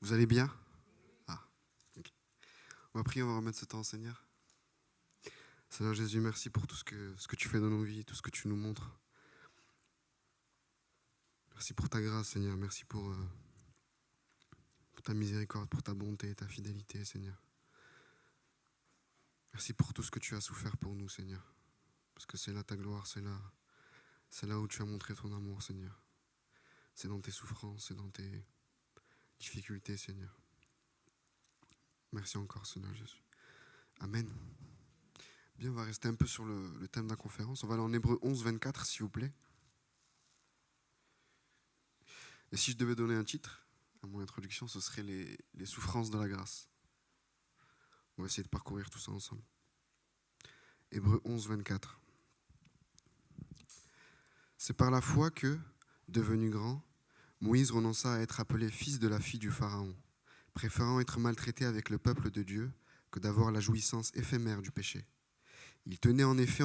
Vous allez bien? Ah, ok. On va prier, on va remettre ce temps au Seigneur. Seigneur Jésus, merci pour tout ce que tu fais dans nos vies, tout ce que tu nous montres. Merci pour ta grâce, Seigneur. Merci pour ta miséricorde, pour ta bonté et ta fidélité, Seigneur. Merci pour tout ce que tu as souffert pour nous, Seigneur. Parce que c'est là ta gloire, c'est là où tu as montré ton amour, Seigneur. C'est dans tes souffrances, c'est dans tes difficultés, Seigneur. Merci encore, Seigneur Jésus. Amen. Bien, on va rester un peu sur le thème de la conférence. On va aller en Hébreux 11, 24, s'il vous plaît. Et si je devais donner un titre à mon introduction, ce serait les souffrances de la grâce. On va essayer de parcourir tout ça ensemble. Hébreux 11, 24. C'est par la foi que, devenu grand, Moïse renonça à être appelé fils de la fille du Pharaon, préférant être maltraité avec le peuple de Dieu que d'avoir la jouissance éphémère du péché. Il tenait en effet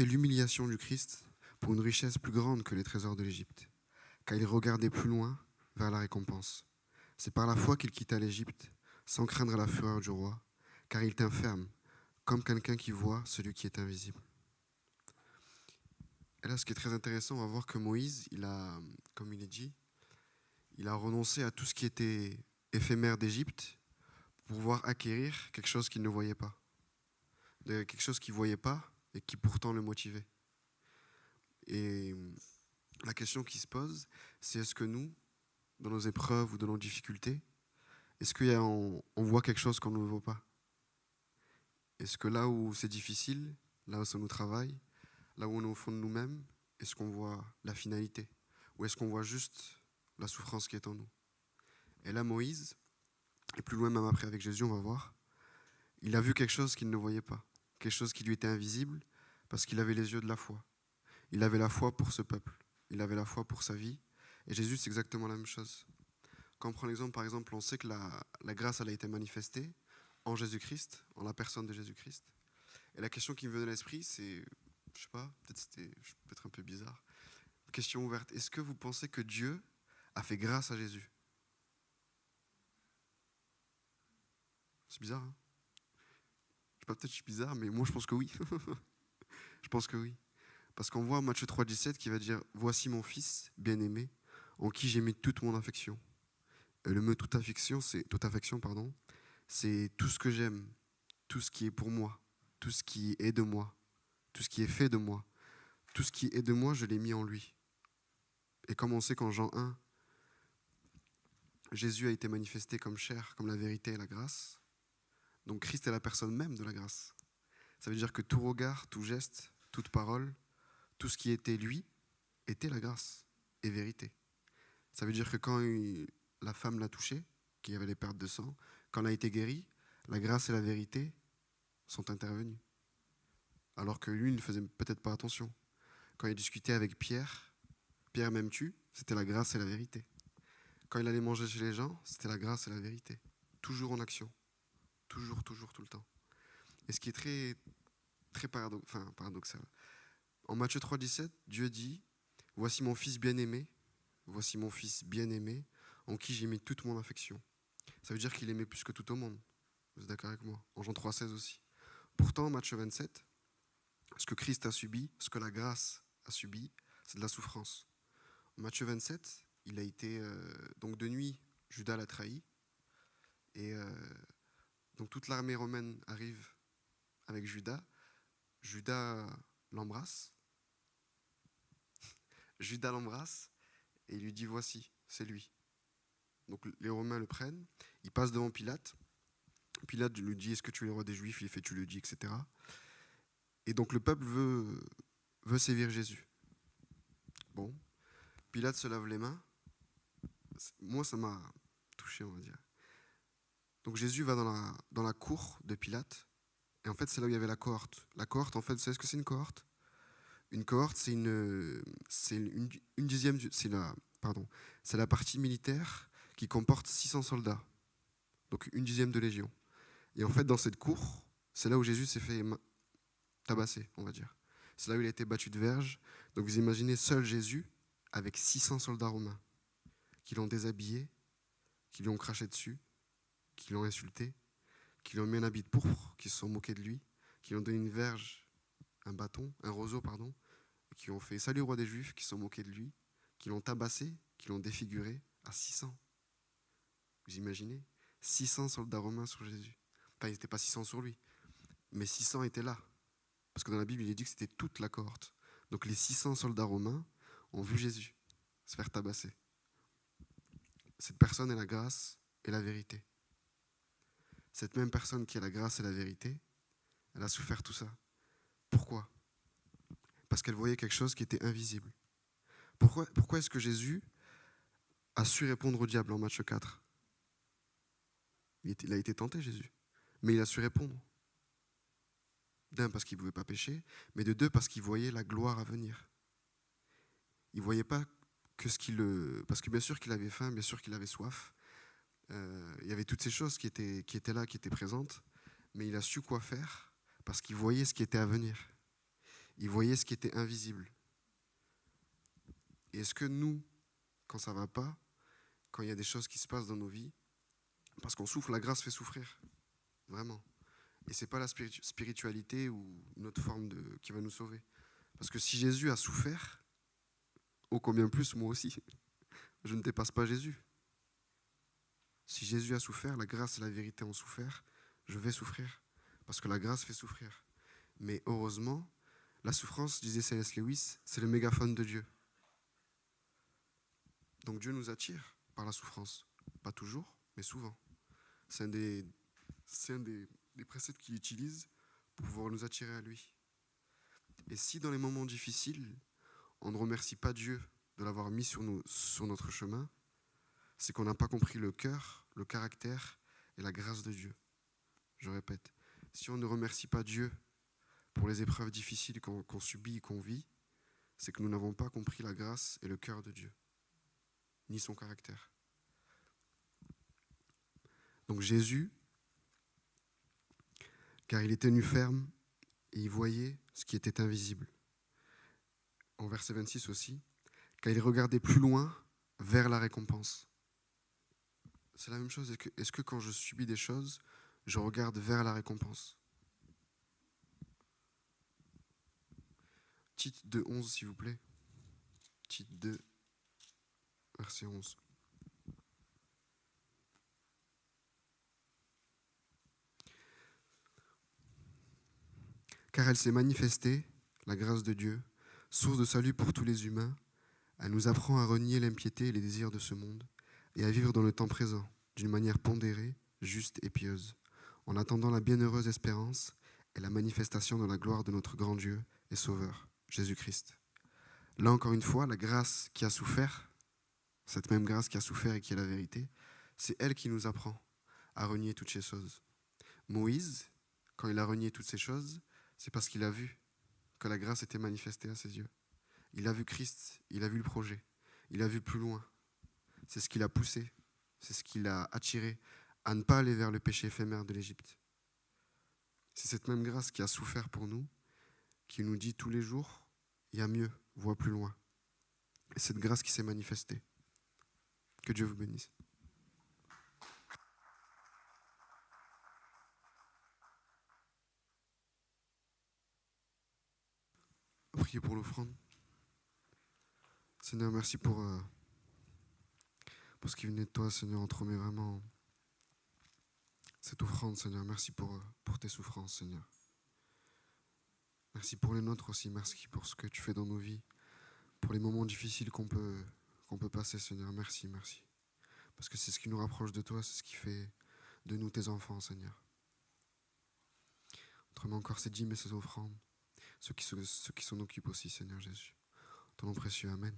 l'humiliation du Christ pour une richesse plus grande que les trésors de l'Égypte, car il regardait plus loin vers la récompense. C'est par la foi qu'il quitta l'Égypte, sans craindre la fureur du roi, car il tint ferme, comme quelqu'un qui voit celui qui est invisible. Et là, ce qui est très intéressant, on va voir que Moïse, comme il est dit, il a renoncé à tout ce qui était éphémère d'Égypte pour pouvoir acquérir quelque chose qu'il ne voyait pas. Quelque chose qu'il ne voyait pas et qui pourtant le motivait. Et la question qui se pose, c'est est-ce que nous, dans nos épreuves ou dans nos difficultés, est-ce qu'on voit quelque chose qu'on ne voit pas? Est-ce que là où c'est difficile, là où ça nous travaille, là où on est au fond de nous-mêmes, est-ce qu'on voit la finalité? Ou est-ce qu'on voit juste la souffrance qui est en nous? Et là, Moïse, et plus loin même après avec Jésus, on va voir, il a vu quelque chose qu'il ne voyait pas, quelque chose qui lui était invisible, parce qu'il avait les yeux de la foi. Il avait la foi pour ce peuple, il avait la foi pour sa vie, et Jésus, c'est exactement la même chose. Quand on prend l'exemple, par exemple, on sait que la grâce, elle a été manifestée en Jésus-Christ, en la personne de Jésus-Christ. Et la question qui me venait à l'esprit, c'est, je sais pas, peut-être c'était peut-être un peu bizarre, question ouverte. Est-ce que vous pensez que Dieu a fait grâce à Jésus? C'est bizarre, hein? Je sais pas, peut-être que je suis bizarre, mais moi je pense que oui. Je pense que oui. Parce qu'on voit Matthieu 3,17 qui va dire « Voici mon fils bien-aimé, en qui j'ai mis toute mon affection. » Et le mot toute affection, c'est tout ce que j'aime, tout ce qui est pour moi, tout ce qui est de moi, tout ce qui est fait de moi. Tout ce qui est de moi, je l'ai mis en lui. Et comme on sait qu'en Jean 1, Jésus a été manifesté comme chair, comme la vérité et la grâce, donc Christ est la personne même de la grâce. Ça veut dire que tout regard, tout geste, toute parole, tout ce qui était lui, était la grâce et vérité. Ça veut dire que quand la femme l'a touché, qu'il y avait les pertes de sang, quand elle a été guérie, la grâce et la vérité sont intervenues. Alors que lui, il ne faisait peut-être pas attention. Quand il discutait avec Pierre, Pierre m'aimes-tu? C'était la grâce et la vérité. Quand il allait manger chez les gens, c'était la grâce et la vérité. Toujours en action. Toujours, toujours, tout le temps. Et ce qui est très, très paradoxal. En Matthieu 3,17, Dieu dit « Voici mon fils bien-aimé, voici mon fils bien-aimé, en qui j'ai mis toute mon affection. » Ça veut dire qu'il aimait plus que tout au monde. Vous êtes d'accord avec moi? En Jean 3,16 aussi. Pourtant, Matthieu 27, ce que Christ a subi, ce que la grâce a subi, c'est de la souffrance. En Matthieu 27, il a été... donc de nuit, Judas l'a trahi. Et donc toute l'armée romaine arrive avec Judas. Judas l'embrasse. Judas l'embrasse et il lui dit « Voici, c'est lui ». Donc les Romains le prennent. Il passe devant Pilate. Pilate lui dit « Est-ce que tu es le roi des Juifs ?» Il fait « Tu le dis, etc. » Et donc le peuple veut sévir Jésus. Bon, Pilate se lave les mains. Moi, ça m'a touché, on va dire. Donc Jésus va dans la cour de Pilate. Et en fait, c'est là où il y avait la cohorte. La cohorte, en fait, vous savez ce que c'est une cohorte? Une cohorte, c'est une dixième, c'est la partie militaire qui comporte 600 soldats. Donc une dixième de légion. Et en fait, dans cette cour, c'est là où Jésus s'est fait tabasser, on va dire. C'est là où il a été battu de verge. Donc vous imaginez seul Jésus avec 600 soldats romains qui l'ont déshabillé, qui lui ont craché dessus, qui l'ont insulté, qui lui ont mis un habit de pourpre, qui se sont moqués de lui, qui lui ont donné une verge, un roseau, qui ont fait salut roi des Juifs, qui se sont moqués de lui, qui l'ont tabassé, qui l'ont défiguré à 600. Vous imaginez 600 soldats romains sur Jésus. Enfin, ils n'étaient pas 600 sur lui, mais 600 étaient là. Parce que dans la Bible, il est dit que c'était toute la cohorte. Donc les 600 soldats romains ont vu Jésus se faire tabasser. Cette personne est la grâce et la vérité. Cette même personne qui est la grâce et la vérité, elle a souffert tout ça. Pourquoi ? Parce qu'elle voyait quelque chose qui était invisible. Pourquoi est-ce que Jésus a su répondre au diable en Matthieu 4 ? Il a été tenté, Jésus, mais il a su répondre. D'un, parce qu'il ne pouvait pas pécher, mais de deux, parce qu'il voyait la gloire à venir. Il ne voyait pas que parce que bien sûr qu'il avait faim, bien sûr qu'il avait soif. Il y avait toutes ces choses qui étaient là, qui étaient présentes, mais il a su quoi faire, parce qu'il voyait ce qui était à venir. Il voyait ce qui était invisible. Et est-ce que nous, quand ça ne va pas, quand il y a des choses qui se passent dans nos vies, parce qu'on souffre, la grâce fait souffrir, vraiment. Et ce n'est pas la spiritualité ou une autre forme qui va nous sauver. Parce que si Jésus a souffert, ô combien plus moi aussi, je ne dépasse pas Jésus. Si Jésus a souffert, la grâce et la vérité ont souffert, je vais souffrir. Parce que la grâce fait souffrir. Mais heureusement, la souffrance, disait C.S. Lewis, c'est le mégaphone de Dieu. Donc Dieu nous attire par la souffrance. Pas toujours, mais souvent. C'est un des préceptes qu'il utilise pour pouvoir nous attirer à lui. Et si dans les moments difficiles, on ne remercie pas Dieu de l'avoir mis sur notre chemin, c'est qu'on n'a pas compris le cœur, le caractère et la grâce de Dieu. Je répète, si on ne remercie pas Dieu pour les épreuves difficiles qu'on subit et qu'on vit, c'est que nous n'avons pas compris la grâce et le cœur de Dieu, ni son caractère. Donc Jésus, car il est tenu ferme et il voyait ce qui était invisible. En verset 26 aussi, car il regardait plus loin vers la récompense. C'est la même chose. Est-ce que quand je subis des choses, je regarde vers la récompense ? Tite 2:11, s'il vous plaît. Tite 2, verset 11. Car elle s'est manifestée, la grâce de Dieu, source de salut pour tous les humains. Elle nous apprend à renier l'impiété et les désirs de ce monde et à vivre dans le temps présent d'une manière pondérée, juste et pieuse, en attendant la bienheureuse espérance et la manifestation de la gloire de notre grand Dieu et Sauveur, Jésus-Christ. Là encore une fois, la grâce qui a souffert, cette même grâce qui a souffert et qui est la vérité, c'est elle qui nous apprend à renier toutes ces choses. Moïse, quand il a renié toutes ces choses, c'est parce qu'il a vu que la grâce était manifestée à ses yeux. Il a vu Christ, il a vu le projet, il a vu plus loin. C'est ce qui l'a poussé, c'est ce qui l'a attiré à ne pas aller vers le péché éphémère de l'Égypte. C'est cette même grâce qui a souffert pour nous, qui nous dit tous les jours, il y a mieux, vois plus loin. Et cette grâce qui s'est manifestée. Que Dieu vous bénisse. Priez pour l'offrande. Seigneur, merci pour ce qui venait de toi, Seigneur. On te remet vraiment cette offrande, Seigneur. Merci pour tes souffrances, Seigneur. Merci pour les nôtres aussi. Merci pour ce que tu fais dans nos vies. Pour les moments difficiles qu'on peut passer, Seigneur. Merci. Parce que c'est ce qui nous rapproche de toi. C'est ce qui fait de nous tes enfants, Seigneur. On te remet encore ces dîmes et ces offrandes. Ceux qui s'en occupent aussi, Seigneur Jésus. Ton nom précieux, Amen.